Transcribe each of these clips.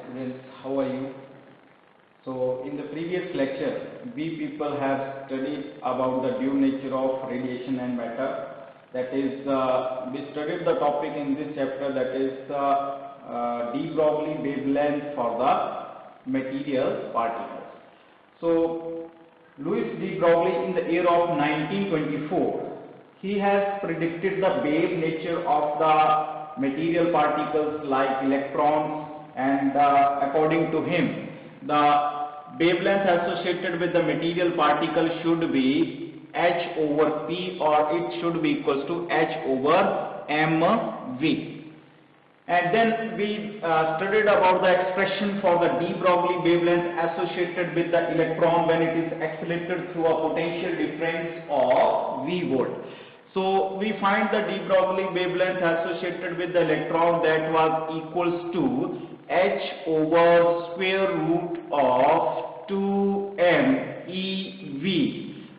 students, how are you? So in the previous lecture, we people have studied about the due nature of radiation and matter. That is, we studied the topic in this chapter, that is de Broglie wavelength for the material particles. So Louis de Broglie, in the year of 1924, he has predicted the wave nature of the material particles like electrons, and according to him, the wavelength associated with the material particle should be h over p, or it should be equals to h over mv. And then we studied about the expression for the de Broglie wavelength associated with the electron when it is accelerated through a potential difference of v volt. So we find the de Broglie wavelength associated with the electron, that was equals to h over square root of 2m eV.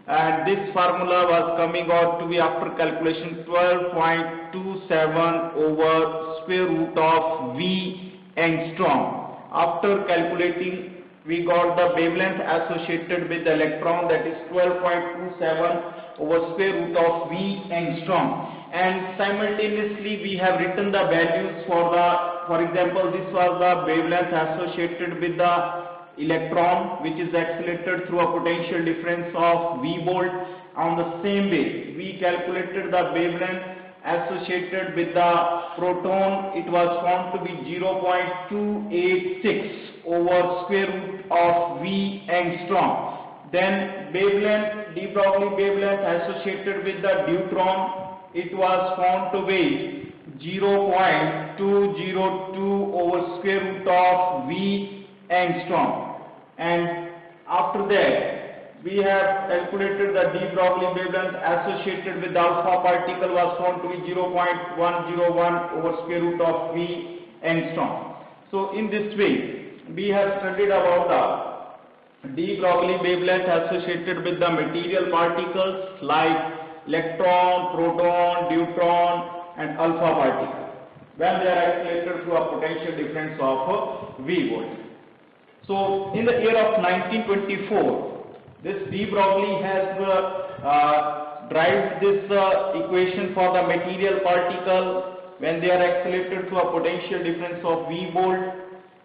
And this formula was coming out to be, after calculation, 12.27 over square root of V angstrom. After calculating, we got the wavelength associated with the electron, that is 12.27 over square root of V angstrom. And simultaneously we have written the values for the, for example, this was the wavelength associated with the electron which is accelerated through a potential difference of V volt. On the same way, we calculated the wavelength associated with the proton. It was found to be 0.286 over square root of V angstrom. Then wavelength, de Broglie wavelength associated with the deuteron, it was found to be 0.202 over square root of V angstrom. And after that, we have calculated the de Broglie wavelength associated with the alpha particle was found to be 0.101 over square root of V angstrom. So in this way, we have studied about the de Broglie wavelength associated with the material particles like electron, proton, deuteron and alpha particle when they are accelerated through a potential difference of V volt. So in the year of 1924, this de Broglie has derived this equation for the material particle when they are accelerated through a potential difference of V volt.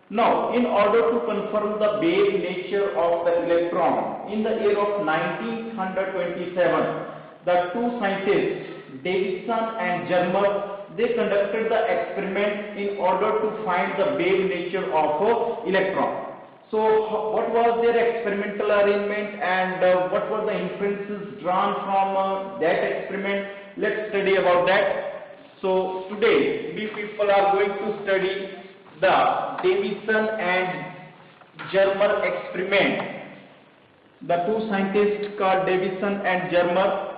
Now, in order to confirm the wave nature of the electron, in the year of 1927, the two scientists, Davison and Germer, they conducted the experiment in order to find the wave nature of electron. So, what was their experimental arrangement, and what were the inferences drawn from that experiment? Let's study about that. So, today we people are going to study the Davison and Germer experiment. The two scientists called Davison and Germer,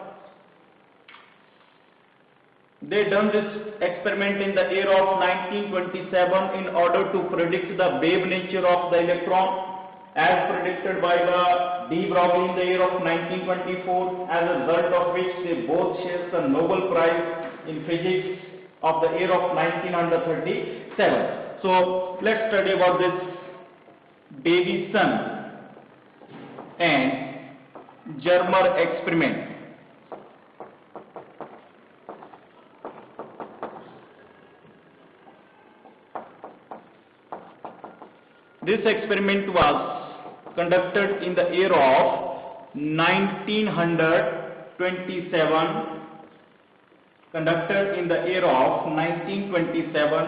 they done this experiment in the year of 1927 in order to predict the wave nature of the electron as predicted by the de Broglie in the year of 1924, as a result of which they both shared the Nobel Prize in Physics of the year of 1937. So let's study about this Davison and Germer experiment. This experiment was conducted in the year of 1927.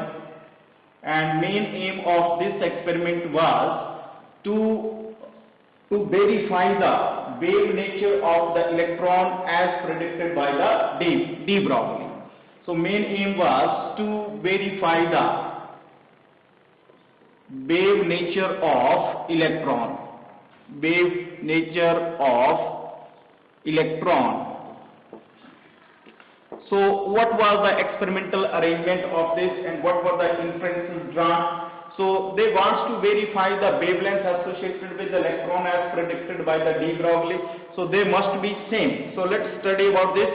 And main aim of this experiment was to verify the wave nature of the electron as predicted by the de Broglie. So main aim was to verify the wave nature of electron. So what was the experimental arrangement of this, and what were the inferences drawn? So they want to verify the wavelength associated with the electron as predicted by the de Broglie. So they must be same. So let's study about this.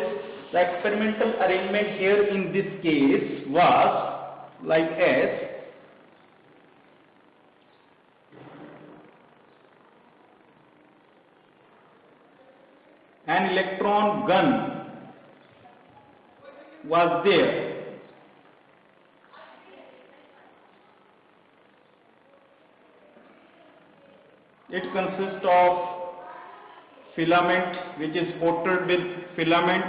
The experimental arrangement here in this case was like as an electron gun was there. It consists of filament which is coated with filament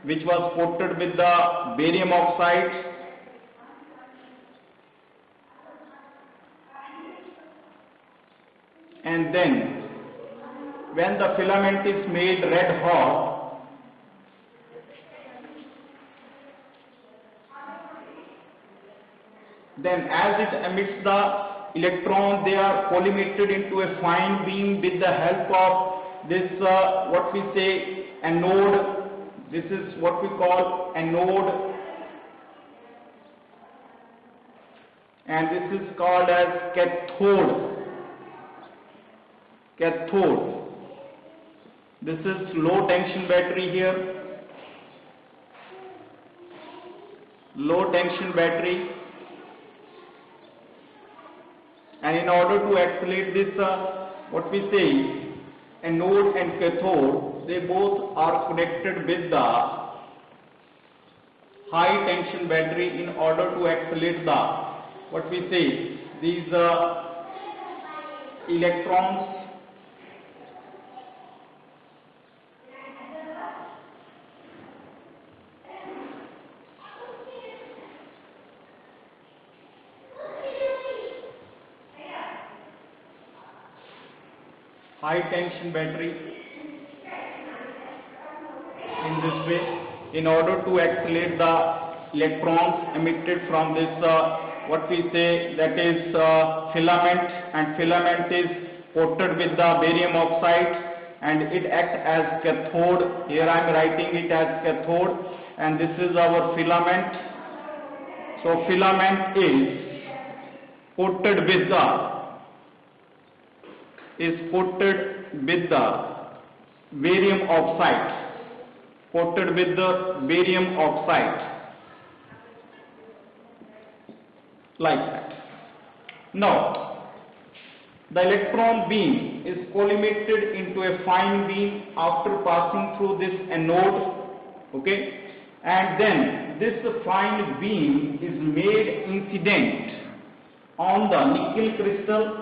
which was coated with the barium oxide, and then when the filament is made red hot, then as it emits the electron, they are collimated into a fine beam with the help of this what we say anode. This is what we call anode, and this is called as cathode. Cathode. This is low tension battery here. Low tension battery. And in order to accelerate this, what we say, anode and cathode, they both are connected with the high tension battery in order to accelerate the, what we say, these electrons. High tension battery in this way in order to accelerate the electrons emitted from this what we say, that is filament, and filament is coated with the barium oxide and it acts as cathode. Here I am writing it as cathode, and this is our filament. So filament is coated with the barium oxide, coated with the barium oxide, like that. Now, the electron beam is collimated into a fine beam after passing through this anode, okay, and then this fine beam is made incident on the nickel crystal.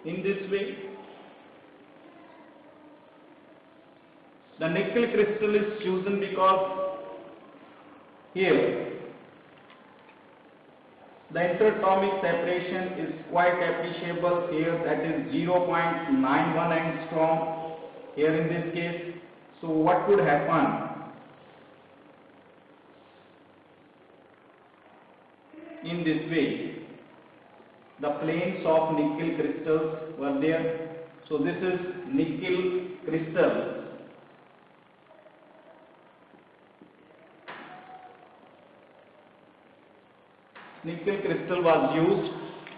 In this way, the nickel crystal is chosen because here the interatomic separation is quite appreciable here, that is 0.91 angstrom here in this case. So what would happen in this way? The planes of nickel crystals were there. So this is nickel crystal. Nickel crystal was used.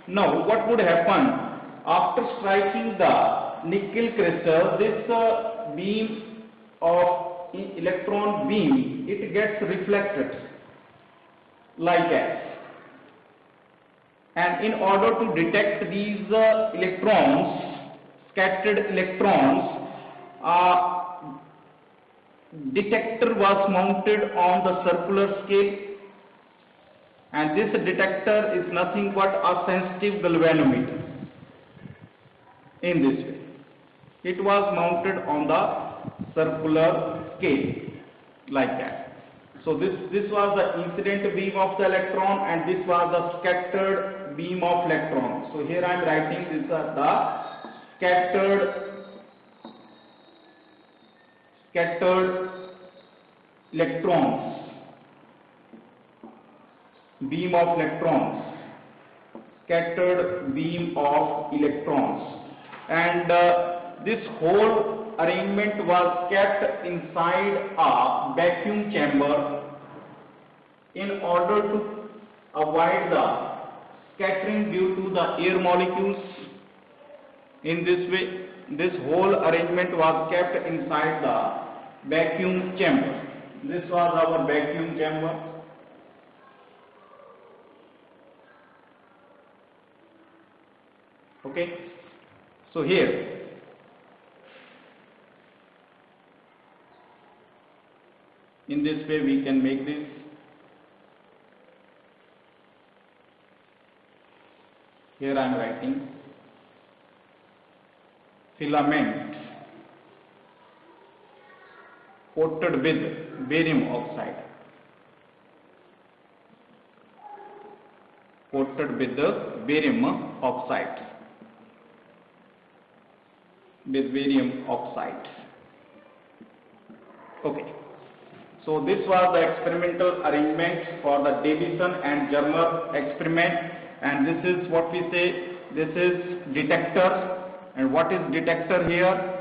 Now what would happen after striking the nickel crystal? This beam of electron beam, it gets reflected like that. And in order to detect these electrons, scattered electrons, detector was mounted on the circular scale, and this detector is nothing but a sensitive galvanometer. In this way, it was mounted on the circular scale like that. So this was the incident beam of the electron, and this was the scattered beam of electron. So here I am writing this are the scattered electrons, beam of electrons, scattered beam of electrons, and this whole arrangement was kept inside a vacuum chamber in order to avoid the scattering due to the air molecules. In this way, this whole arrangement was kept inside the vacuum chamber. This was our vacuum chamber. Okay. So here in this way we can make this. Here I am writing filament coated with barium oxide. Coated with the barium oxide. With barium oxide. Okay. So this was the experimental arrangement for the Davison and Germer experiment, and this is what we say, this is detector. And what is detector here?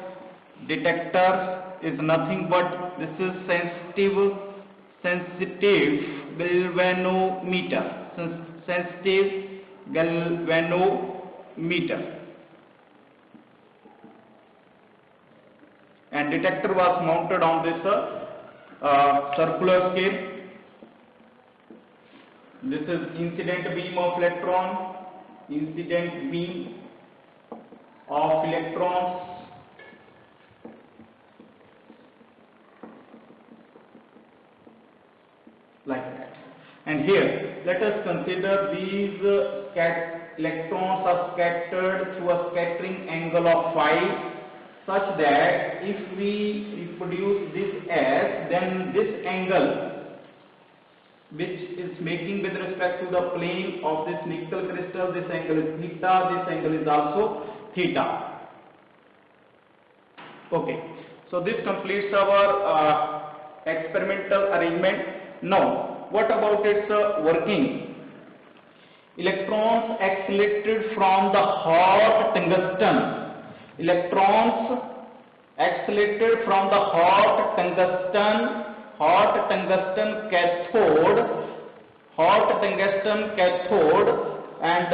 Detector is nothing but this is sensitive galvanometer. Sensitive galvanometer. And detector was mounted on this circular scale. This is incident beam of electron, incident beam of electrons, like that. And here let us consider these electrons are scattered through a scattering angle of phi, such that if we reproduce this S, then this angle which is making with respect to the plane of this nickel crystal, this angle is theta, this angle is also theta. Okay, so this completes our experimental arrangement. Now, what about its working? Electrons accelerated from the hot tungsten. Electrons accelerated from the hot tungsten cathode, and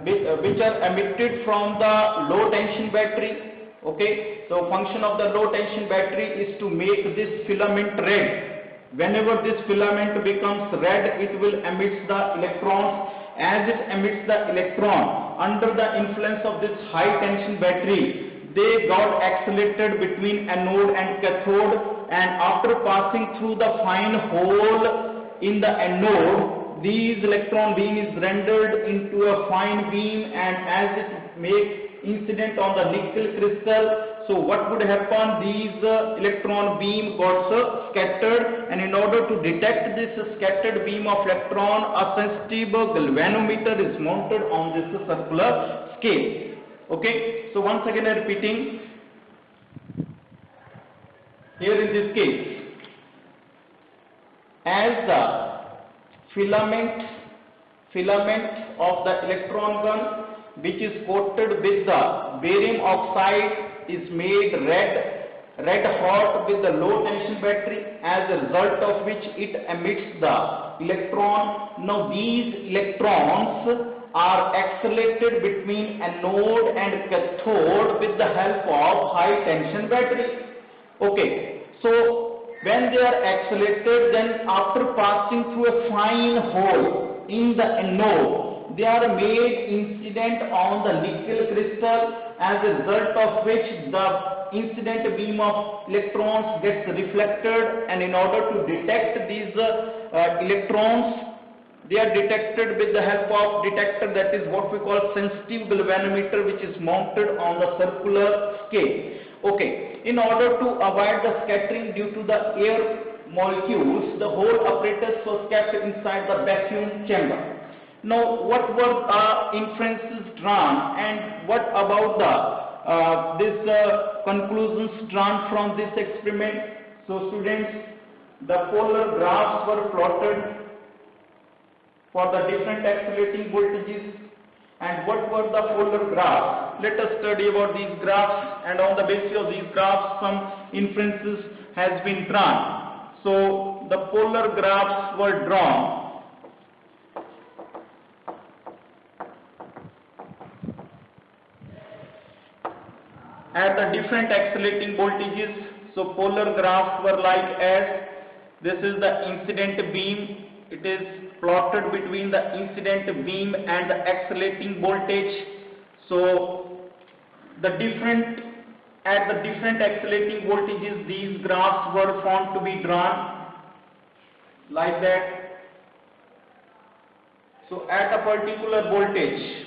which are emitted from the low tension battery. Okay, so function of the low tension battery is to make this filament red. Whenever this filament becomes red, it will emit the electrons. As it emits the electron, under the influence of this high tension battery, they got accelerated between anode and cathode, and after passing through the fine hole in the anode, these electron beam is rendered into a fine beam, and as it makes incident on the nickel crystal, so what would happen? These electron beam got scattered, and in order to detect this scattered beam of electron, a sensitive galvanometer is mounted on this circular scale. Okay, so once again I am repeating, here in this case, as the filament of the electron gun, which is coated with the barium oxide, is made red hot with the low tension battery, as a result of which it emits the electron. Now these electrons are accelerated between anode and cathode with the help of high tension battery. Okay, so when they are accelerated, then after passing through a fine hole in the anode, they are made incident on the nickel crystal, as a result of which the incident beam of electrons gets reflected, and in order to detect these electrons, they are detected with the help of detector, that is what we call sensitive galvanometer, which is mounted on the circular scale. Okay, in order to avoid the scattering due to the air molecules, the whole apparatus was kept inside the vacuum chamber. Now, what were the inferences drawn, and what about the conclusions drawn from this experiment? So, students, the polar graphs were plotted for the different accelerating voltages. And what were the polar graphs? Let us study about these graphs, and on the basis of these graphs, some inferences has been drawn. So, the polar graphs were drawn. At the different accelerating voltages, so polar graphs were like as, this is the incident beam, it is plotted between the incident beam and the accelerating voltage. So at the different accelerating voltages, these graphs were found to be drawn like that. So at a particular voltage,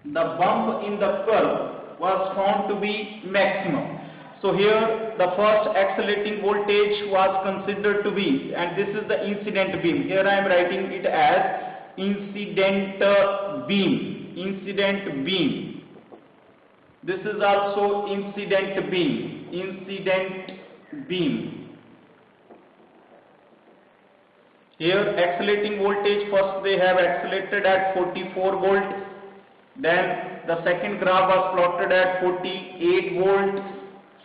the bump in the curve was found to be maximum. So here the first accelerating voltage was considered to be, and this is the incident beam. Here I am writing it as incident beam. Incident beam. This is also incident beam. Incident beam. Here accelerating voltage, first they have accelerated at 44 volt. Then the second graph was plotted at 48 volt.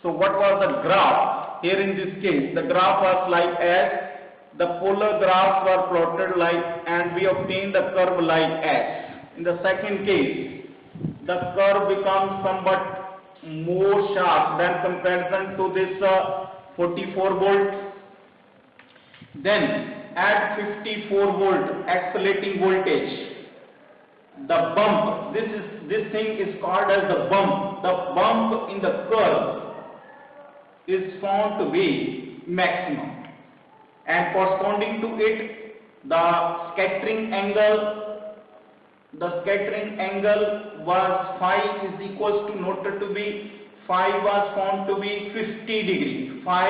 So what was the graph? Here in this case, the graph was like as, the polar graphs were plotted like, and we obtained the curve like as. In the second case, the curve becomes somewhat more sharp than comparison to this 44 volt. Then at 54 volt accelerating voltage, the bump, this thing is called as the bump. The bump in the curve is found to be maximum, and corresponding to it, the scattering angle was phi is equals to noted to be, phi was found to be 50 degree. Phi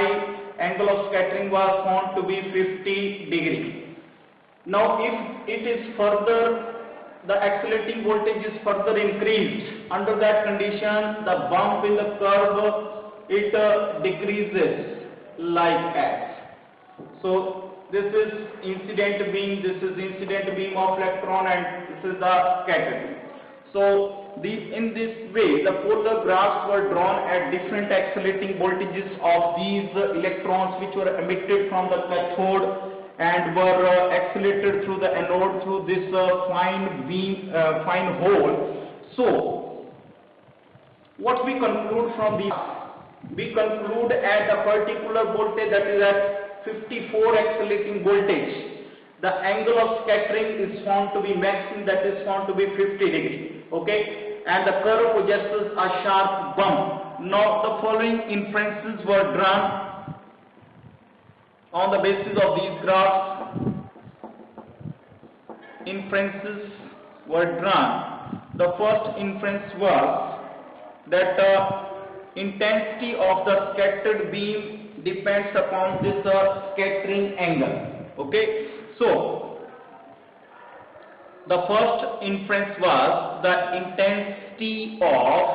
angle of scattering was found to be 50 degree. Now if it is further, the accelerating voltage is further increased, under that condition the bump in the curve, it decreases like as. So this is incident beam, this is incident beam of electron, and this is the scattering. So in this way the polar graphs were drawn at different accelerating voltages of these electrons which were emitted from the cathode and were accelerated through the anode through this fine hole. So what we conclude from these? We conclude at a particular voltage, that is at 54 accelerating voltage, the angle of scattering is found to be maximum, that is found to be 50 degree. Okay, and the curve possesses a sharp bump. Now the following inferences were drawn on the basis of these graphs. Inferences were drawn. The first inference was that intensity of the scattered beam depends upon this scattering angle. Okay, so the first inference was the intensity of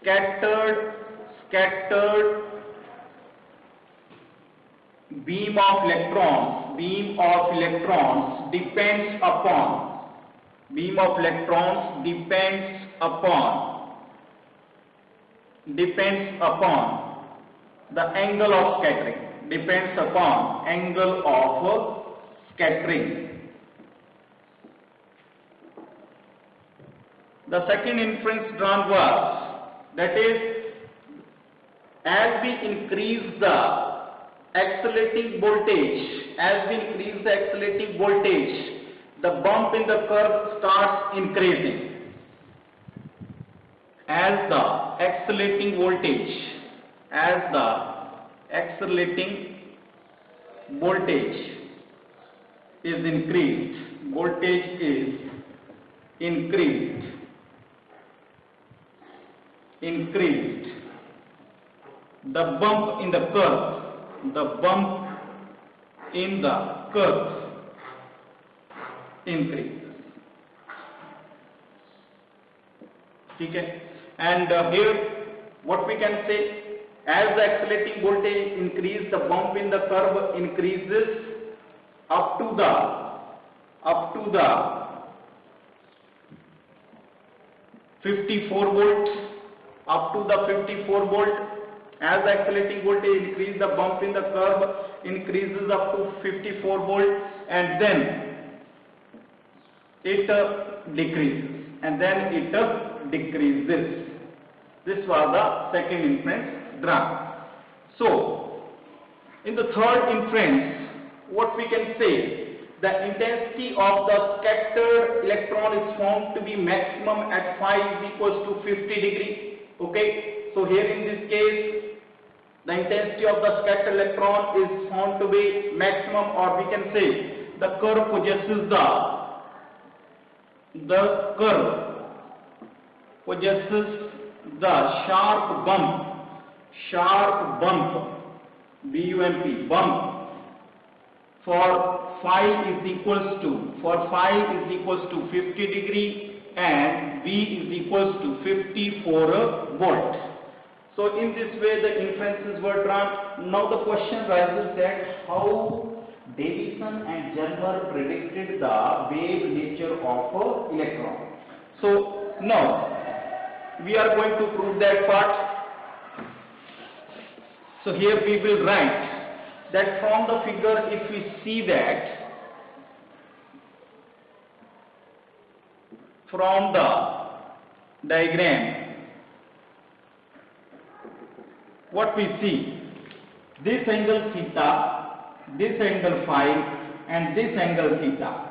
scattered beam of electrons depends upon the angle of scattering, depends upon angle of scattering. The second inference drawn was, that is, as we increase the accelerating voltage, the bump in the curve starts increasing. As the accelerating voltage is increased, the bump in the curve increases. Okay. And here what we can say, as the accelerating voltage increases, the bump in the curve increases up to the 54 volt, as the accelerating voltage increases, the bump in the curve increases up to 54 volt, and then it decreases, This was the second inference drawn. So in the third inference, what we can say, the intensity of the scattered electron is found to be maximum at phi is equals to 50 degree. Okay, so here in this case, the intensity of the scattered electron is found to be maximum, or we can say the curve possesses the sharp bump, BUMP, bump for phi is equals to 50 degree and V is equals to 54 volt. So in this way the inferences were drawn. Now the question rises that how Davison and Germer predicted the wave nature of electron. So now we are going to prove that part. So here we will write that from the figure, if we see that from the diagram, what we see, this angle theta, this angle phi and this angle theta.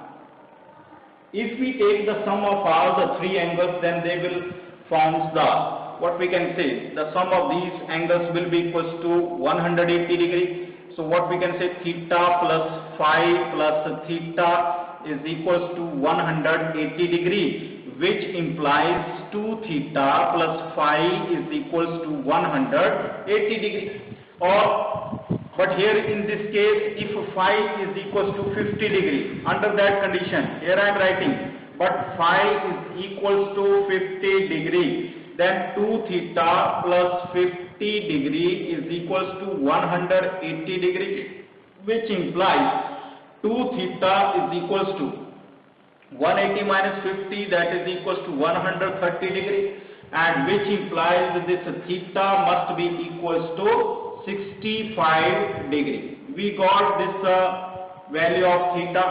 If we take the sum of all the three angles, then they will form the, what we can say, the sum of these angles will be equals to 180 degree. So what we can say, theta plus phi plus theta is equals to 180 degree, which implies 2 theta plus phi is equals to 180 degree. Or, but here in this case, if phi is equals to 50 degree, under that condition, here I am writing, but phi is equals to 50 degree, then 2 theta plus 50 degree is equals to 180 degree, which implies 2 theta is equals to 180 minus 50, that is equals to 130 degree, and which implies this theta must be equals to 65 degree. We got this value of theta.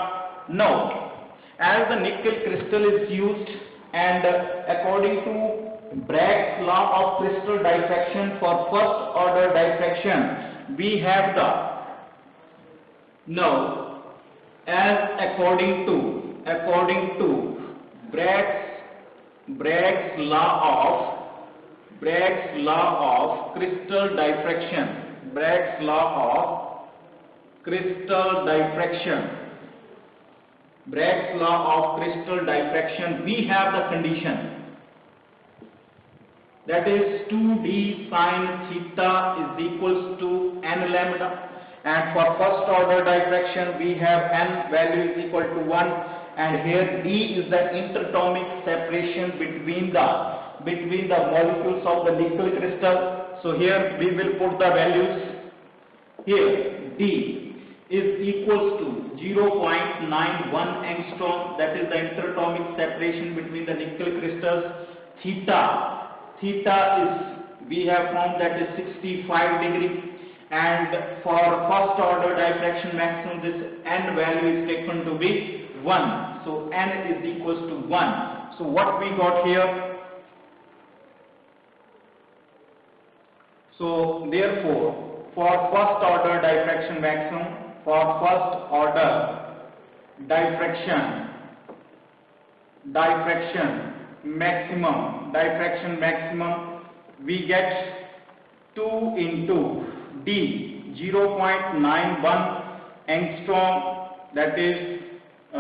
Now, as the nickel crystal is used, and according to Bragg's law of crystal diffraction for first order diffraction, we have the, now, as according to Bragg's law of crystal diffraction, Bragg's law of crystal diffraction, we have the condition, that is 2d sine theta is equals to n lambda, and for first order diffraction we have n value is equal to 1, and here d is the interatomic separation between the molecules of the nickel crystal. So here we will put the values. Here d is equals to 0.91 angstrom, that is the interatomic separation between the nickel crystals. Theta is, we have found that is 65 degree, and for first order diffraction maximum this n value is taken to be 1. So n is equals to 1. So what we got here? So therefore, for first order diffraction maximum, diffraction maximum, we get 2 into d, 0.91 angstrom, that is I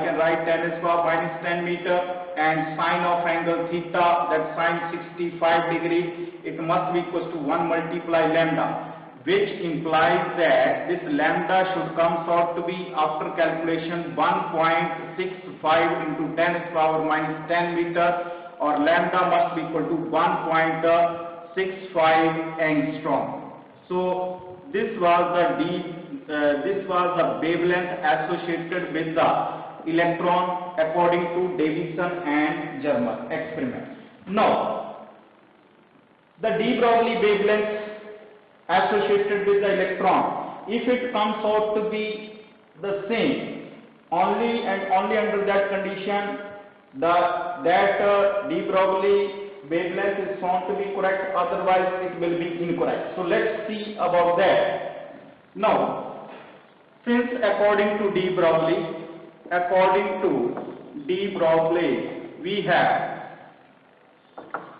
can write 10 is power minus 10 meter, and sine of angle theta, that sine 65 degree, it must be equals to 1 multiply lambda, which implies that this lambda should come out to be, after calculation, 1.65 into 10 is power minus 10 meter, or lambda must be equal to 1.65 angstrom. So this was the wavelength associated with the electron according to Davison and Germer experiment. Now, the de Broglie wavelength associated with the electron, if it comes out to be the same, only under that condition that de Broglie wavelength is found to be correct, otherwise it will be incorrect. So let's see about that. Now, Since according to de Broglie, we have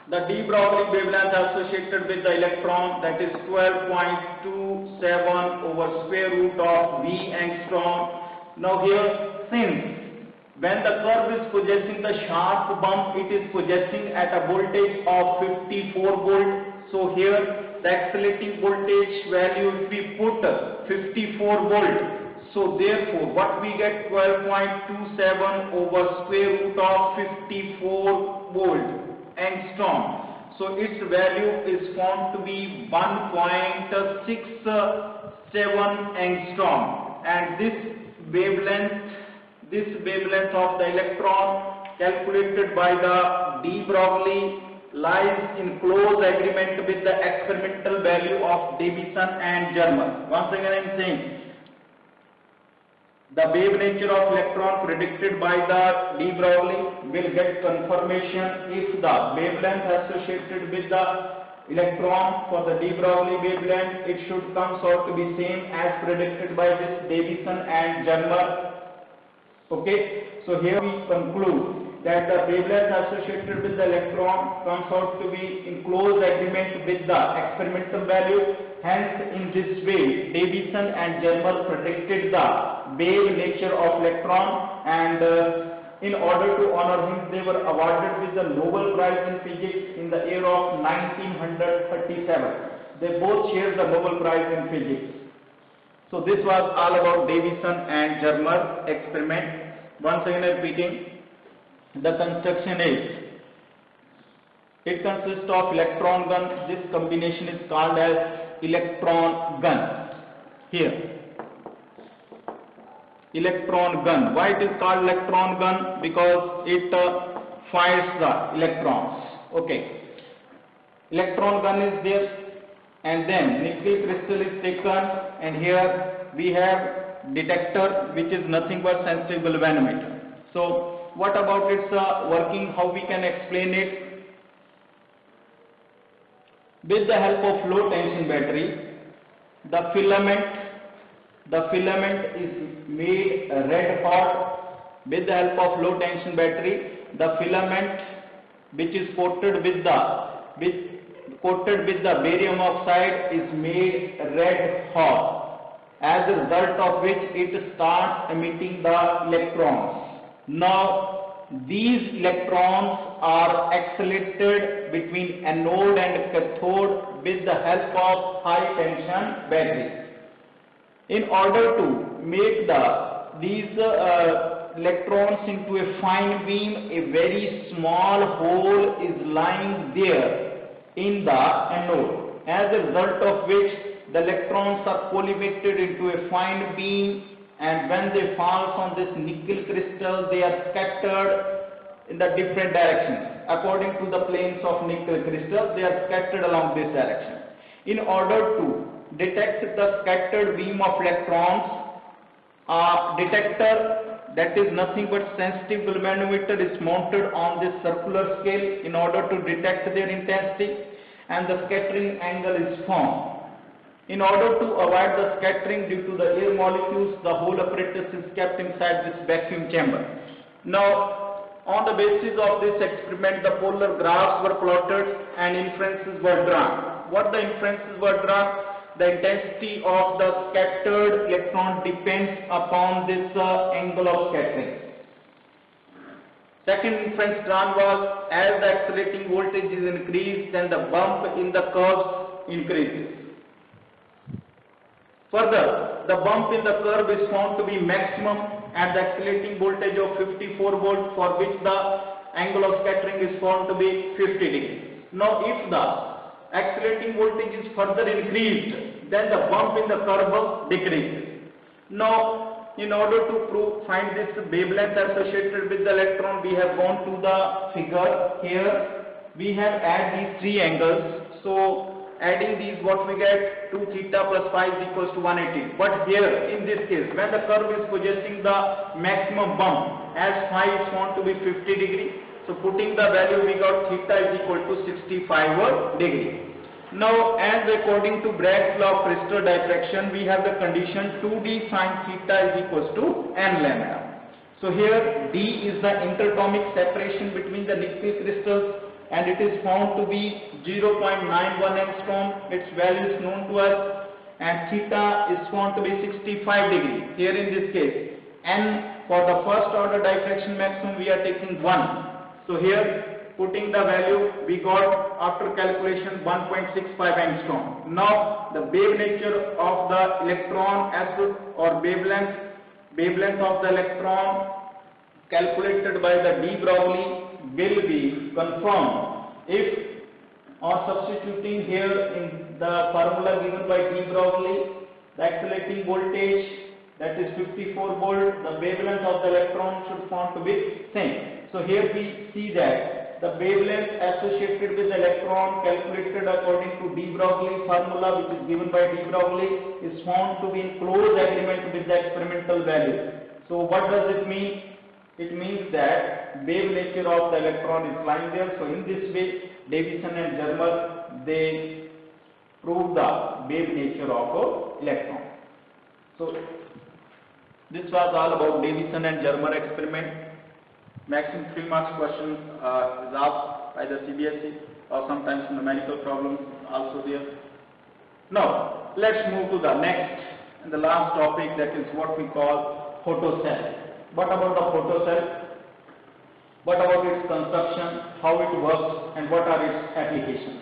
the de Broglie wavelength associated with the electron, that is 12.27 over square root of V angstrom. Now here, since when the curve is possessing the sharp bump, it is possessing at a voltage of 54 volt. So here the accelerating voltage value, if we put 54 volt, so therefore what we get, 12.27 over square root of 54 volt angstrom. So its value is found to be 1.67 angstrom, and this wavelength of the electron calculated by the de Broglie lies in close agreement with the experimental value of Davison and Germer. Once again I am saying, the wave nature of electron predicted by the de Broglie will get confirmation if the wavelength associated with the electron for the de Broglie wavelength, it should come out to be same as predicted by this Davison and Germer. Okay, so here we conclude that the wavelength associated with the electron comes out to be in close agreement with the experimental value. Hence, in this way, Davison and Germer predicted the wave nature of electron, and in order to honor him, they were awarded with the Nobel Prize in Physics in the year of 1937. They both shared the Nobel Prize in Physics. So this was all about Davison and Germer experiment. Once again repeating, the construction is, it consists of electron gun. This combination is called as electron gun. Here, electron gun. Why it is called electron gun? Because it fires the electrons. Okay, electron gun is there, and then nickel crystal is taken, and here we have detector, which is nothing but sensitive galvanometer. So what about its working? How we can explain it? With the help of low tension battery, the filament is made red hot. With the help of low tension battery, the filament which is coated with the barium oxide is made red hot, as a result of which it starts emitting the electrons. Now these electrons are accelerated between anode and cathode with the help of high tension battery. In order to make these electrons into a fine beam, a very small hole is lying there in the anode, as a result of which the electrons are collimated into a fine beam, and when they fall on this nickel crystal, they are scattered in the different directions. According to the planes of nickel crystal, they are scattered along this direction. In order to detect the scattered beam of electrons, a detector, that is nothing but sensitive galvanometer, is mounted on this circular scale in order to detect their intensity, and the scattering angle is formed. In order to avoid the scattering due to the air molecules, the whole apparatus is kept inside this vacuum chamber. Now, on the basis of this experiment, the polar graphs were plotted and inferences were drawn. What the inferences were drawn? The intensity of the scattered electron depends upon this angle of scattering. Second inference drawn was, as the accelerating voltage is increased, then the bump in the curves increases. Further, the bump in the curve is found to be maximum at the accelerating voltage of 54 volt, for which the angle of scattering is found to be 50 degrees. Now, if the accelerating voltage is further increased, then the bump in the curve decreases. Now, in order to find this wavelength associated with the electron, we have gone to the figure. Here we have added these three angles. So adding these, what we get, 2 theta plus phi is equals to 180. But here in this case, when the curve is possessing the maximum bump, as phi is found to be 50 degree, so putting the value, we got theta is equal to 65 degree. Now, as according to Bragg's law of crystal diffraction, we have the condition 2d sine theta is equals to n lambda. So here d is the interatomic separation between the nickel crystals, and it is found to be 0.91 angstrom. Its value is known to us, and theta is found to be 65 degrees. Here in this case, n for the first order diffraction maximum we are taking 1. So here, putting the value, we got after calculation 1.65 angstrom. Now the wave nature of the electron or wavelength of the electron calculated by the de Broglie will be confirmed if, on substituting here in the formula given by de Broglie, the accelerating voltage, that is 54 volt, the wavelength of the electron should found to be same. So here we see that the wavelength associated with the electron calculated according to de Broglie formula, which is given by de Broglie, is found to be in close agreement with the experimental value. So what does it mean? It means that wave nature of the electron is lying there. So in this way, Davison and Germer, they prove the wave nature of electron. So this was all about Davison and Germer experiment. Maximum 3 marks question is asked by the CBSE, or sometimes numerical problems also there. Now let's move to the next and the last topic, that is what we call photocell. What about the photocell? What about its construction, how it works, and what are its applications?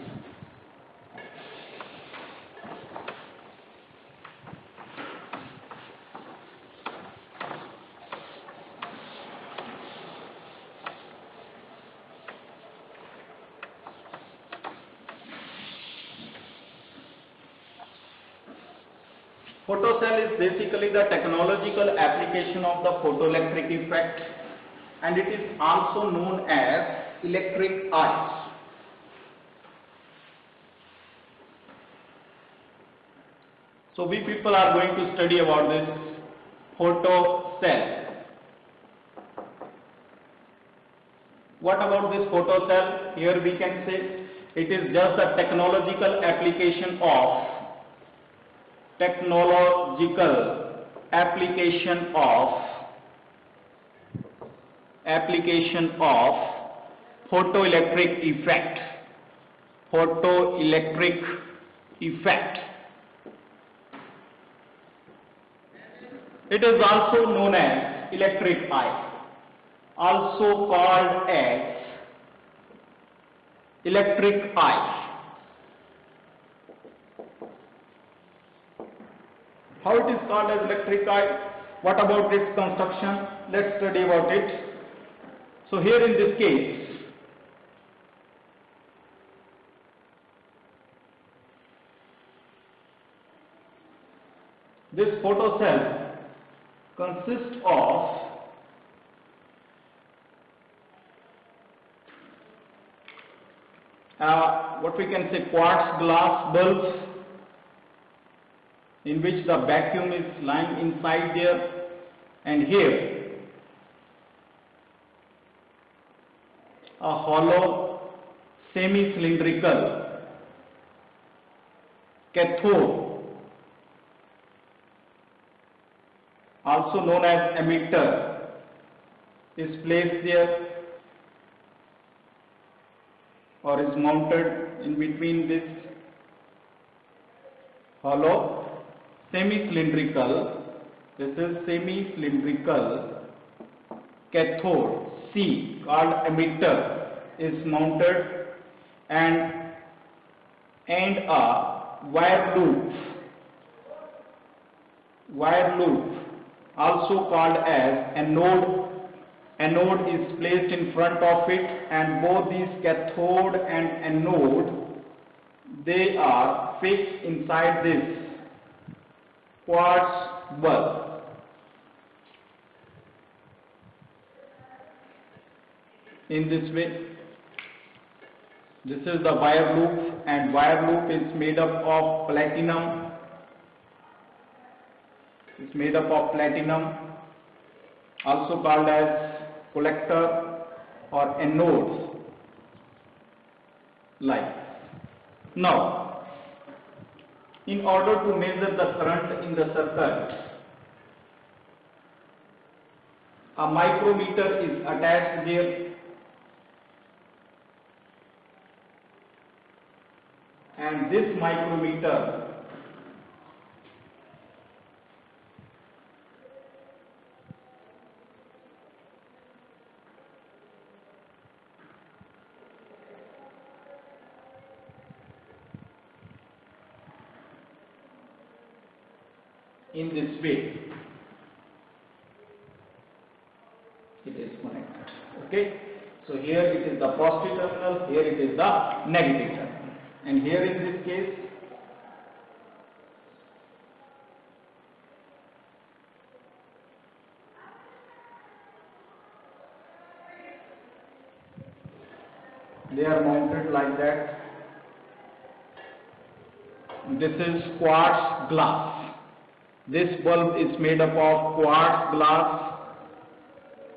Photocell is basically the technological application of the photoelectric effect, and it is also known as electric eye. So we people are going to study about this photocell. What about this photocell? Here we can say it is just a technological application of photoelectric effect. It is also known as electric eye, also called as electric eye. How it is called as electric eye? What about its construction? Let's study about it. So here in this case, this photocell consists of what we can say quartz glass bulbs, in which the vacuum is lying inside there, and here a hollow semi-cylindrical cathode, also known as emitter, is placed there or is mounted in between this hollow semi-cylindrical, this is semi-cylindrical cathode C called emitter is mounted, and a wire loop also called as anode is placed in front of it, and both these cathode and anode, they are fixed inside this quartz bulb. In this way, this is the wire loop, and wire loop is made up of platinum. It's made up of platinum, also called as collector or anodes. Like now, In order to measure the current in the circuit, a micrometer is attached there, and this micrometer in this way it is connected. Okay, so here it is the positive terminal, here it is the negative terminal, and here in this case they are mounted like that. This is quartz glass. This bulb is made up of quartz glass.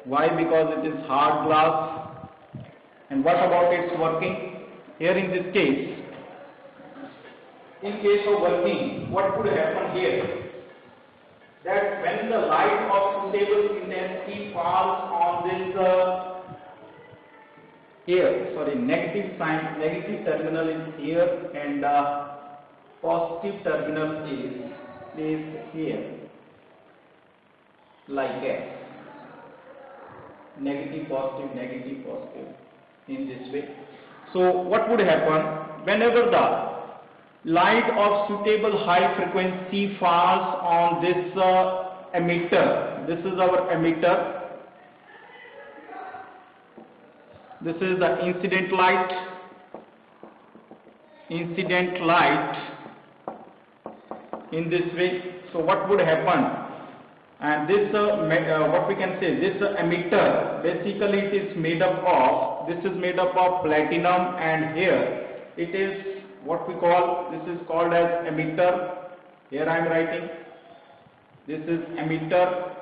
Why? Because it is hard glass. And what about its working? Here in this case, in case of working, what could happen here? That when the light of suitable intensity falls on this negative sign, negative terminal is here, and positive terminal is placed here, like that. Negative, positive, in this way. So what would happen whenever the light of suitable high frequency falls on this emitter? This is our emitter. This is the incident light. In this way. So what would happen? And this what we can say, this emitter, basically it is made up of, this is made up of platinum, and here it is what we call, this is called as emitter. Here I am writing, this is emitter,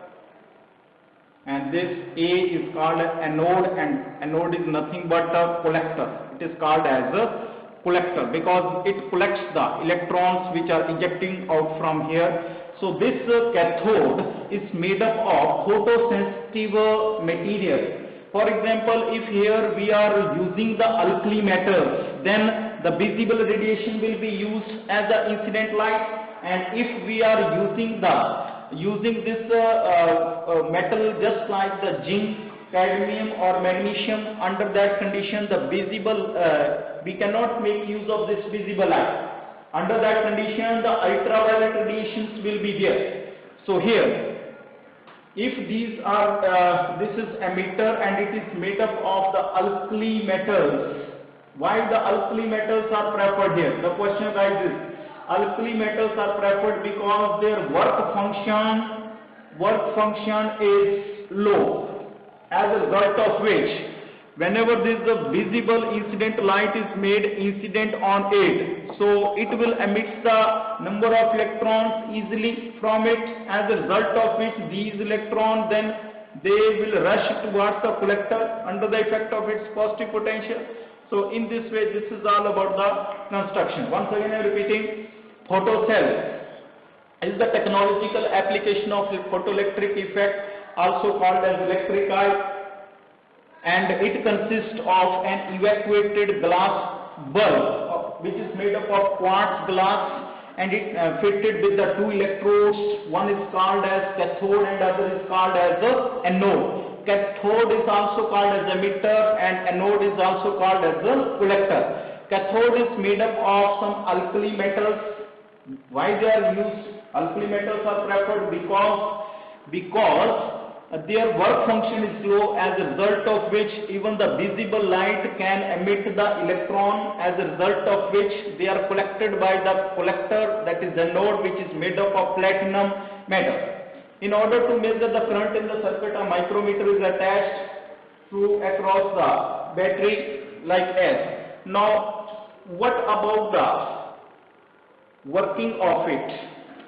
and this A is called as anode, and anode is nothing but a collector. It is called as a collector because it collects the electrons which are ejecting out from here. So this cathode is made up of photosensitive material. For example, if here we are using the alkali metals, then the visible radiation will be used as the incident light, and if we are using this metal just like the zinc, cadmium or magnesium, under that condition the visible we cannot make use of this visible light. Under that condition the ultraviolet radiations will be there. So here, if these are this is emitter and it is made up of the alkali metals. Why the alkali metals are preferred here? The question arises. Alkali metals are preferred because their work function is low, as a result of which whenever this visible incident light is made incident on it, so it will emit the number of electrons easily from it, as a result of which these electrons then they will rush towards the collector under the effect of its positive potential. So in this way, this is all about the construction. Once again I am repeating, photocell is the technological application of the photoelectric effect, also called as electric eye, and it consists of an evacuated glass bulb which is made up of quartz glass, and it fitted with the two electrodes. One is called as cathode and other is called as the anode. Cathode is also called as emitter and anode is also called as the collector. Cathode is made up of some alkali metals. Why they are used? Alkali metals are preferred because their work function is low, as a result of which even the visible light can emit the electron, as a result of which they are collected by the collector, that is the anode, which is made up of platinum metal. In order to measure the current in the circuit, a micrometer is attached across the battery like S. Now, what about the working of it?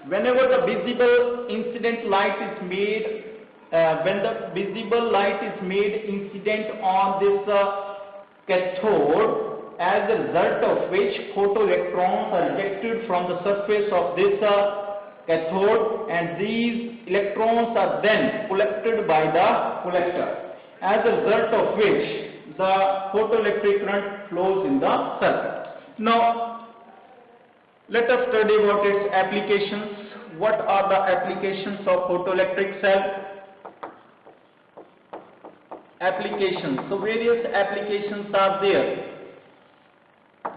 Whenever the visible incident light is made, when the visible light is made incident on this cathode, as a result of which photoelectrons are ejected from the surface of this cathode, and these electrons are then collected by the collector, as a result of which the photoelectric current flows in the circuit. Now let us study about its applications. What are the applications of photoelectric cell? Applications. So various applications are there.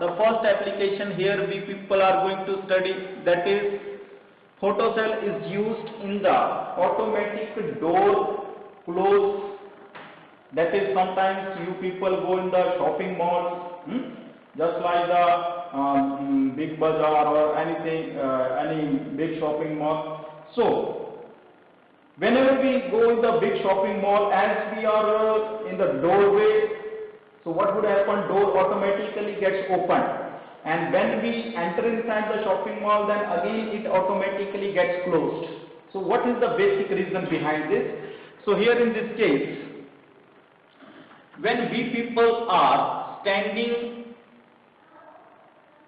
The first application here we people are going to study, that is, photocell is used in the automatic door close. That is, sometimes you people go in the shopping malls, just like the Big Bazaar or anything, any big shopping mall. So whenever we go in the big shopping mall, as we are in the doorway, so what would happen? Door automatically gets opened, and when we enter inside the shopping mall, then again it automatically gets closed. So what is the basic reason behind this? So here in this case, when we people are standing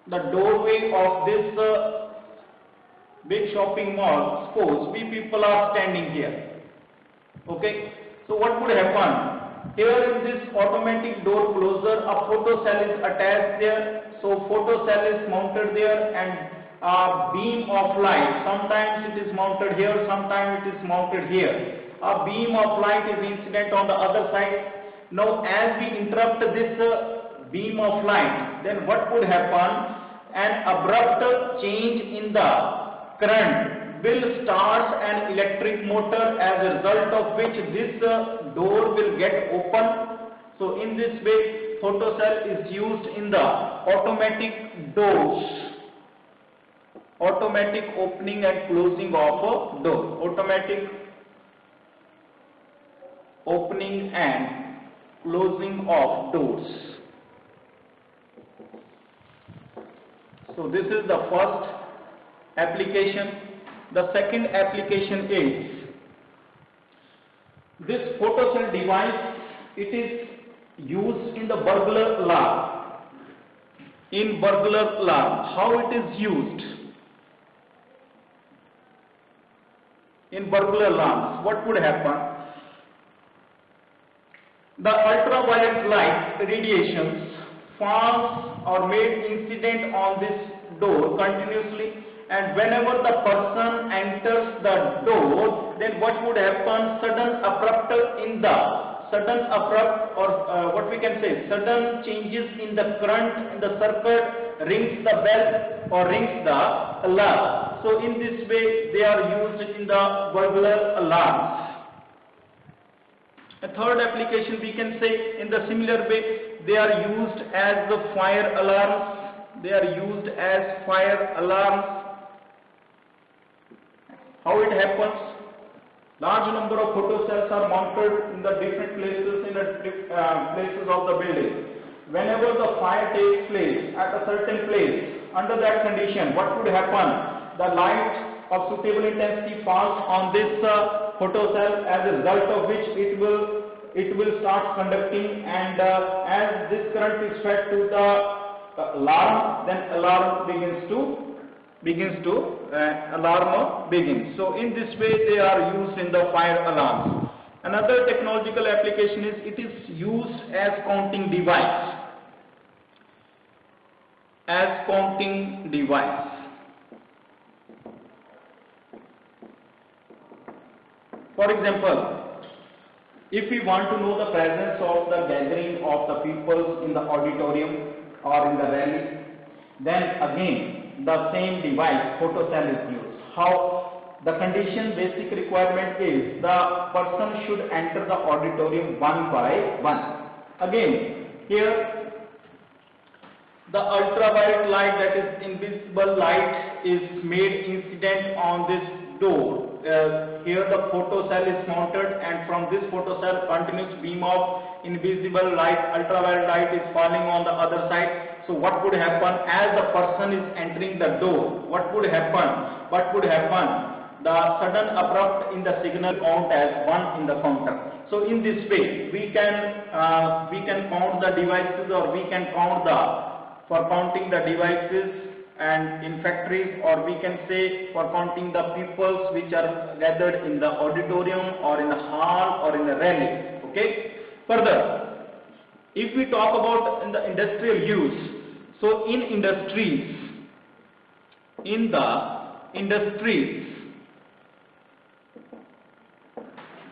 the doorway of this big shopping mall, suppose we people are standing here, okay, so what would happen? Here in this automatic door closer, a photocell is attached there. So photocell is mounted there, and a beam of light, sometimes it is mounted here, sometimes it is mounted here. A beam of light is incident on the other side. Now as we interrupt this beam of light, then what would happen? An abrupt change in the current will start an electric motor, as a result of which this door will get open. So in this way, photocell is used in the automatic doors, automatic opening and closing of a door, automatic opening and closing of doors. So this is the first application. The second application is this photocell device. It is used in the burglar alarm. In burglar alarm, how it is used? In burglar alarms, what would happen? The ultraviolet light radiations falls or made incident on this door continuously, and whenever the person enters the door, then what would happen? Sudden changes in the current in the circuit rings the bell or rings the alarm. So in this way they are used in the burglar alarms. A third application we can say in the similar way, they are used as the fire alarms. They are used as fire alarms. How it happens? Large number of photocells are mounted in the different places, in the places of the building. Whenever the fire takes place at a certain place, under that condition, what would happen? The light of suitable intensity falls on this photocell, as a result of which it will start conducting, and as this current is fed to the alarm, then alarm begins. So in this way they are used in the fire alarms. Another technological application is it is used as counting device. As counting device. For example, if we want to know the presence of the gathering of the people in the auditorium or in the rally, then again the same device, photocell, is used. How? The condition, basic requirement is the person should enter the auditorium one by one. Again, here the ultraviolet light, that is invisible light, is made incident on this door. Here the photocell is mounted, and from this photocell continuous beam of invisible light, ultraviolet light, is falling on the other side. So what would happen? As the person is entering the door, what would happen? the sudden abrupt in the signal count as 1 in the counter. So in this way we can count the devices, or we can count for counting the devices and in factories, or we can say for counting the peoples which are gathered in the auditorium or in the hall or in the rally. Okay. Further, if we talk about in the industrial use, so in the industries,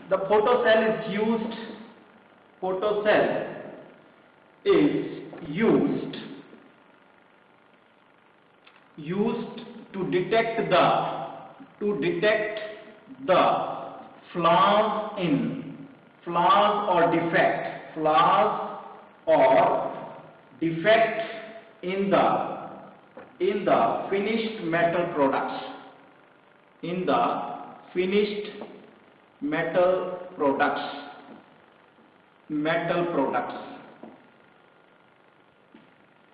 the photocell is used to detect the flaws or defect in the finished metal products.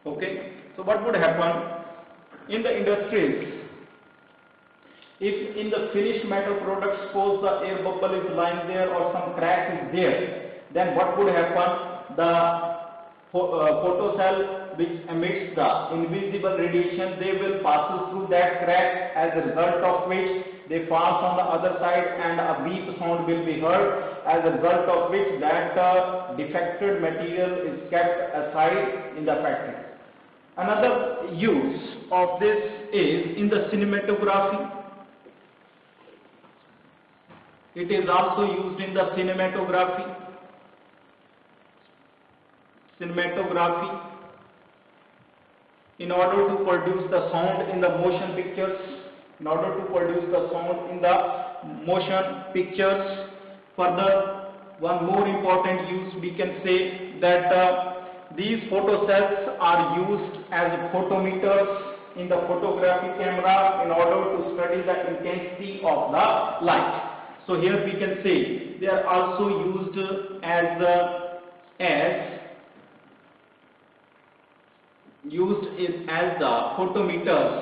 Okay. So what would happen in the industries? If in the finished metal product, suppose the air bubble is lying there or some crack is there, then what would happen? The photocell which emits the invisible radiation, they will pass through that crack, as a result of which they pass on the other side and a beep sound will be heard, as a result of which that defected material is kept aside in the factory. Another use of this is in the cinematography. It is also used in the cinematography. In order to produce the sound in the motion pictures. Further, one more important use, we can say that these photocells are used as photometers in the photography camera in order to study the intensity of the light. So here we can say they are also used as the photometers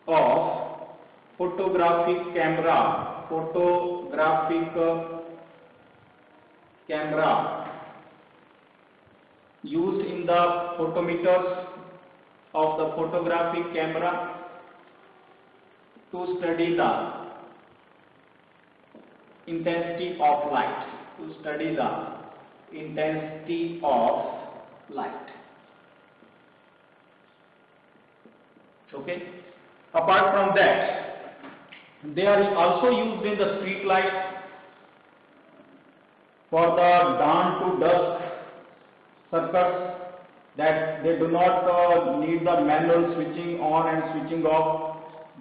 of photographic camera used in the photometers of the photographic camera to study the intensity of light. Okay. Apart from that, they are also used in the street light for the dawn to dusk circuits, that they do not need the manual switching on and switching off.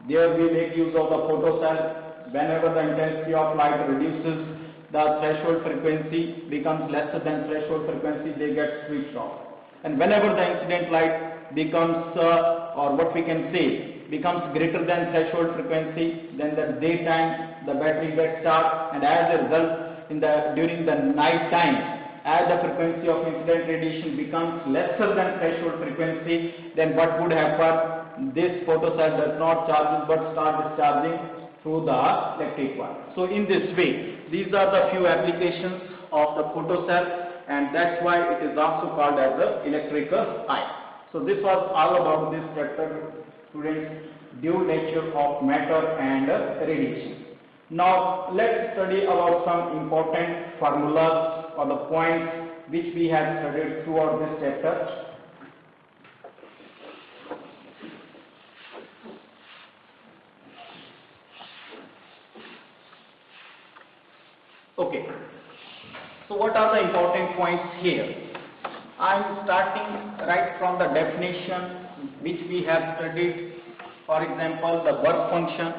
There we make use of the photocell. Whenever the intensity of light reduces, the threshold frequency becomes lesser than threshold frequency, they get switched off. And whenever the incident light becomes becomes greater than threshold frequency, then the daytime the battery gets charged, and as a result during the night time, as the frequency of incident radiation becomes lesser than threshold frequency, then what would happen? This photocell does not charge but start discharging through the electric wire. So in this way, these are the few applications of the photocell, and that's why it is also called as the electrical eye. So this was all about this chapter, students, dual nature of matter and radiation. Now let's study about some important formulas or the points which we have studied throughout this chapter. Okay, so what are the important points here? I am starting right from the definition which we have studied. For example, the work function,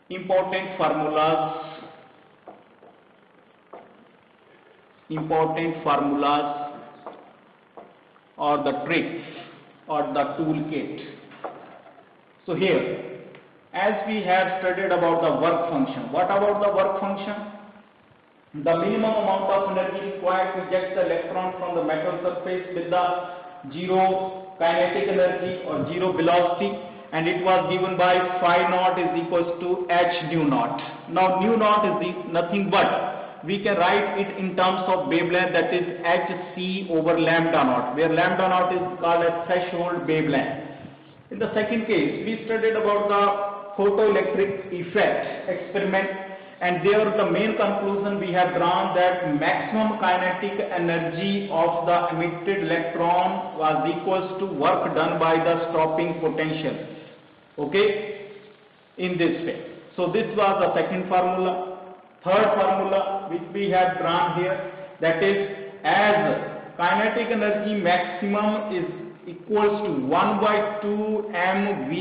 important formulas or the tricks or the toolkit. So here, as we have studied about the work function. What about the work function? The minimum amount of energy required to eject the electron from the metal surface with the zero kinetic energy or zero velocity, and it was given by phi naught is equals to h nu naught. Now nu naught is nothing but we can write it in terms of wavelength, that is hc over lambda naught, where lambda naught is called as threshold wavelength. In the second case, we studied about the photoelectric effect experiment, and there the main conclusion we have drawn that maximum kinetic energy of the emitted electron was equals to work done by the stopping potential. Okay, in this way. So this was the second formula. Third formula which we have drawn here, that is, as kinetic energy maximum is equals to 1 by 2 mv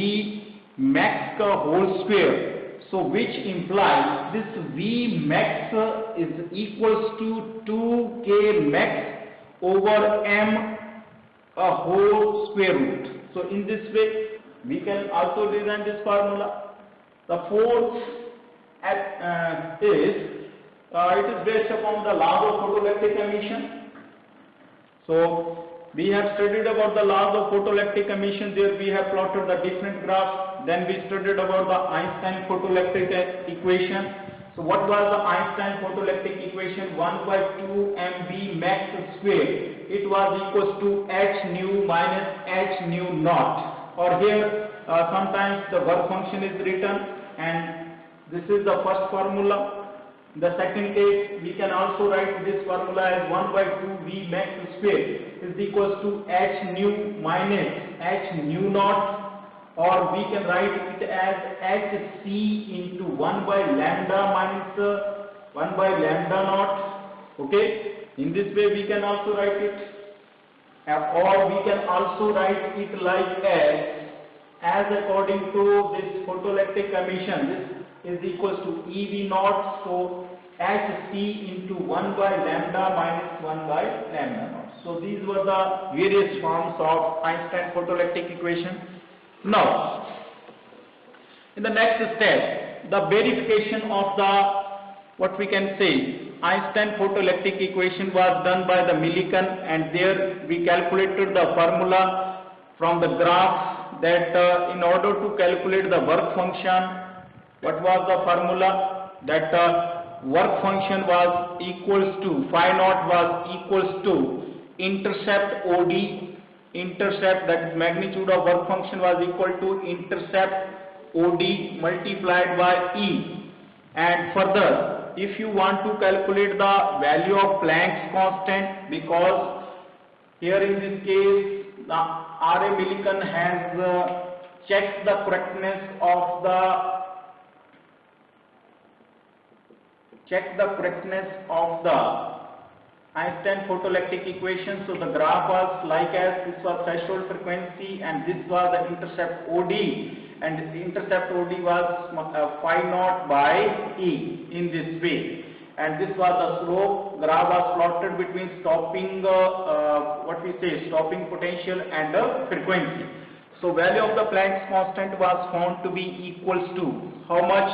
max ka whole square. So which implies this V max is equals to 2K max over M a whole square root. So in this way we can also design this formula. The fourth it is based upon the laws of photoelectric emission. So we have studied about the laws of photoelectric emission. There we have plotted the different graphs. Then we studied about the Einstein photoelectric equation. So what was the Einstein photoelectric equation? 1 by 2 mv max square. It was equals to h nu minus h nu naught. Or here sometimes the work function is written, and this is the first formula. In the second case, we can also write this formula as 1 by 2 v max square is equals to h nu minus h nu naught, or we can write it as hc into 1 by lambda minus 1 by lambda naught. Okay, in this way we can also write it, or we can also write it like as according to this photoelectric emission, this is equals to EV naught, so hc into 1 by lambda minus 1 by lambda naught. So these were the various forms of Einstein photoelectric equation. Now, in the next step, the verification of the, what we can say, Einstein photoelectric equation was done by the Millikan, and there we calculated the formula from the graph that in order to calculate the work function, what was the formula? That work function was equals to, phi naught was equals to intercept OD, intercept, that is magnitude of work function, was equal to intercept OD multiplied by E. And further, if you want to calculate the value of Planck's constant, because here in this case the R.A. Millikan has checked the correctness of the Einstein photoelectric equation. So the graph was like as this was threshold frequency and this was the intercept OD, and the intercept OD was phi naught by E in this way, and this was the slope. Graph was plotted between stopping stopping potential and the frequency. So value of the Planck's constant was found to be equals to how much?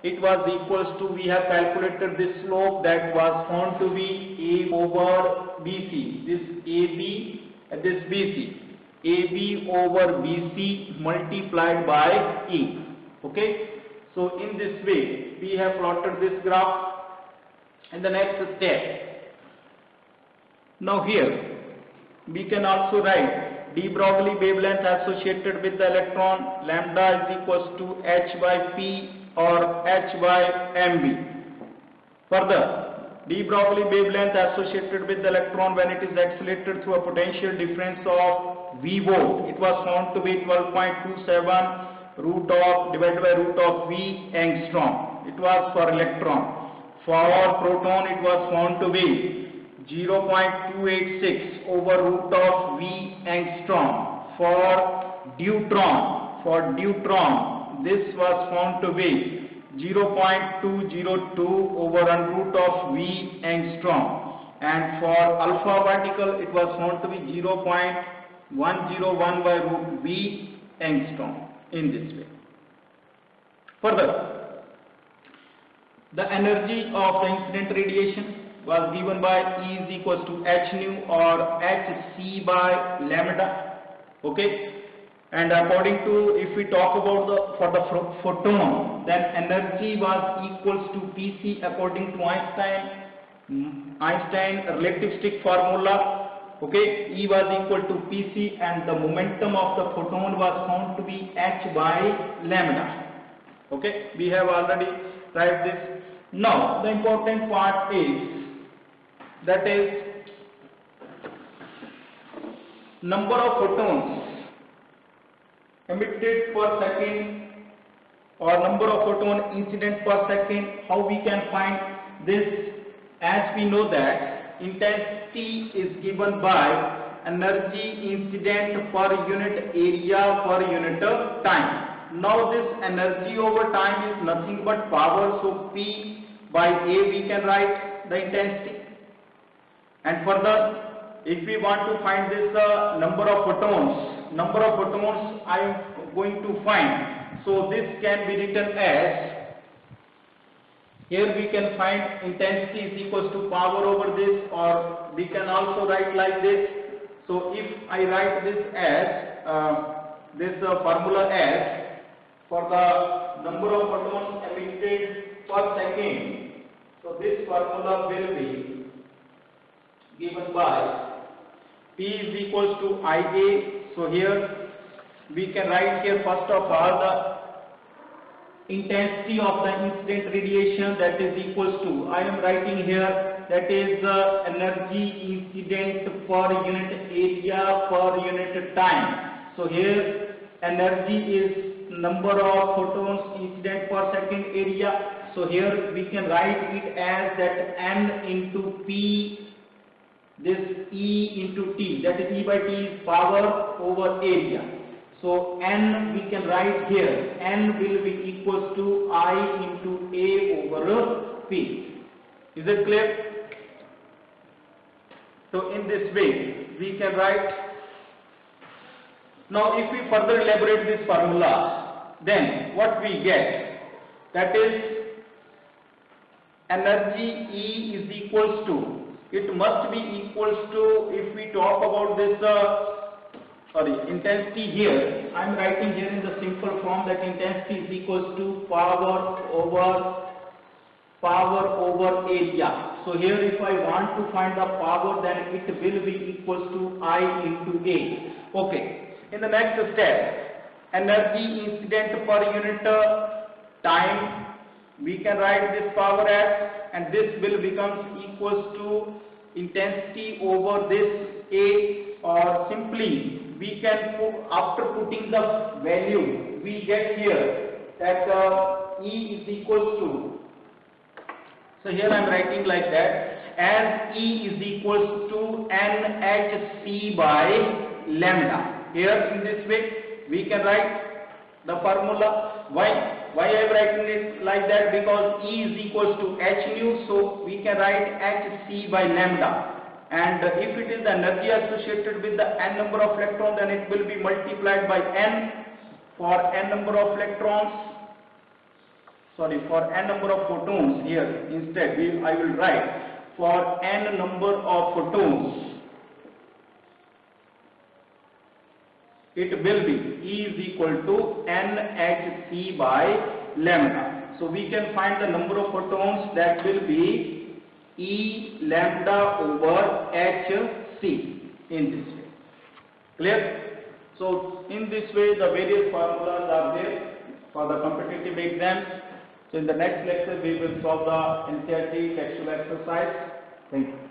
It was equals to, we have calculated this slope, that was found to be A over BC, this AB and this BC, AB over BC multiplied by E. Okay, so in this way we have plotted this graph. In the next step, now here we can also write de Broglie wavelength associated with the electron, lambda is equals to h by p or h by mb. Further, de Broglie wavelength associated with the electron when it is accelerated through a potential difference of v volt, it was found to be 12.27 divided by root of v angstrom. It was for electron. For proton it was found to be 0.286 over root of v angstrom. For deuteron, this was found to be 0.202 over root of v angstrom, and for alpha particle it was found to be 0.101 by root v angstrom in this way. Further, the energy of the incident radiation was given by E is equals to h nu or hc by lambda. Okay. And according to, if we talk about for the photon, then energy was equals to Pc according to Einstein relativistic formula. Okay, E was equal to Pc and the momentum of the photon was found to be h by lambda. Okay, we have already tried this. Now the important part is, that is number of photons emitted per second or number of photon incident per second. How we can find this? As we know that intensity is given by energy incident per unit area per unit of time. Now this energy over time is nothing but power, so P by A we can write the intensity. And further, if we want to find this number of photons I am going to find. So this can be written as, here we can find intensity is equals to power over this, or we can also write like this. So if I write this as this formula as, for the number of photons emitted per second, so this formula will be given by P is equals to Ia. So here we can write here first of all the intensity of the incident radiation, that is equals to, I am writing here, that is energy incident per unit area per unit time. So here energy is number of photons incident per second area. So here we can write it as that N into P, this E into T, that is E by T is power over area. So N we can write here, N will be equals to I into A over P. Is it clear? So in this way we can write. Now if we further elaborate this formula, then what we get, that is energy E is equals to, it must be equals to, if we talk about this intensity here, I am writing here in the simple form that intensity is equals to power over area. So here if I want to find the power, then it will be equals to I into A. Okay. In the next step, energy incident per unit time, we can write this power as, and this will become equals to intensity over this A, or simply we can put, after putting the value, we get here that E is equals to, so here I am writing like that, as E is equals to NHC by lambda. Here in this way we can write the formula. Why I am writing it like that? Because E is equals to h nu, so we can write hc by lambda. And if it is the energy associated with the n number of electrons, then it will be multiplied by n for n number of electrons, for n number of photons. Here instead I will write for n number of photons, it will be E is equal to NHC by lambda. So we can find the number of photons, that will be E lambda over HC in this way. Clear? So in this way the various formulas are there for the competitive exams. So in the next lecture we will solve the NCERT textual exercise. Thank you.